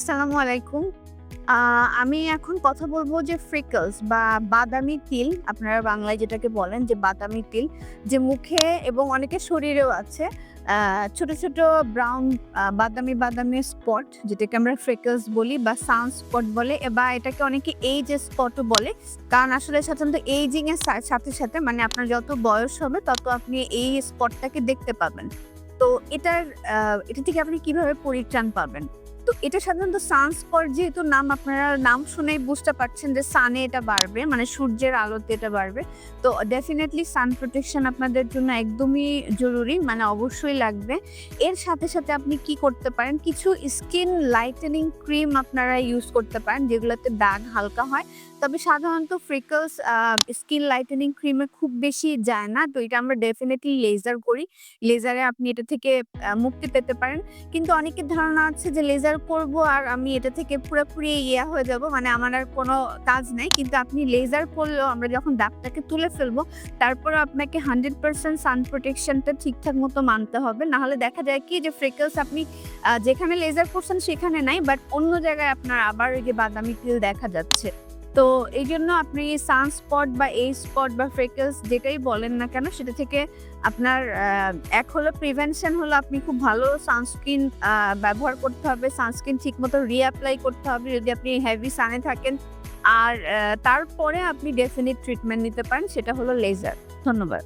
আসসালামু আলাইকুম। আ আমি এখন কথা বলব যে ফ্রিকলস বা বাদামি তিল, আপনারা বাংলায় যেটাকে বলেন যে বাদামি তিল, যে মুখে এবং অনেকের শরীরেও আছে। আ ছোট, ছোট ব্রাউন বাদামি স্পট যেটাকে আমরা ফ্রিকলস বলি বা সানস্পট বলে বা এটাকে অনেকে এইজ স্পটও বলে। কারণ আসলে সাধারণত এইজিং এর সাথে, সাথে মানে আপনার যত বয়স হবে তত আপনি এই স্পটটাকে দেখতে পাবেন। তো এটার আ এটা থেকে আপনি কিভাবে পরিত্রাণ পাবেন? তো এটা সাধারণত সানস্পট যেহেতু নাম আপনারা নাম শুনেই বুঝতে পারছেন যে সানে এটা বাড়বে। মানে সূর্যের আলোতে এটা বাড়বে। তো ডেফিনিটলি সান প্রোটেকশন আপনাদের জন্য একদমই জরুরি। মানে অবশ্যই লাগবে। এর সাথে, সাথে আপনি কি করতে পারেন? কিছু স্কিন লাইটেনিং ক্রিম আপনারা ইউজ করতে পারেন যেগুলোতে দাগ হালকা হয়। তবে সাধারণত ফ্রিকলস স্কিন লাইটেনিং ক্রিমে খুব বেশি যায় না। তো এটা আমরা ডেফিনিটলি লেজার করি। লেজারে আপনি এটা থেকে মুক্তি পেতে পারেন। কিন্তু অনেকের ধারণা আছে যে লেজার করব আর আমি এটা থেকে পুরোপুরি হয়ে যাব। মানে আমার আর কোনো কাজ নাই। কিন্তু আপনি লেজার করলেও আমরা যখন দাগটাকে তুলে ফেলবো, তারপরেও আপনাকে 100% সান প্রোটেকশন টা ঠিকঠাক মতো মানতে হবে। না হলে দেখা যায় কি যে ফ্রেকলস আপনি যেখানে লেজার করছেন সেখানে নাই, বাট অন্য জায়গায় আপনার আবার ওই যে বাদামি তিল দেখা যাচ্ছে। তো এইজন্য আপনি সানস্পট বা এইজ স্পট বা ফ্রেকলস যেটাই বলেন না কেন সেটা থেকে আপনার এক হলো প্রিভেনশন হলো আপনি খুব ভালো সানস্ক্রিন ব্যবহার করতে হবে। সানস্ক্রিন ঠিকমতো রিঅ্যাপ্লাই করতে হবে যদি আপনি হেভি সানে থাকেন। আর তারপরে আপনি ডেফিনিট ট্রিটমেন্ট নিতে পারেন সেটা হলো লেজার। ধন্যবাদ।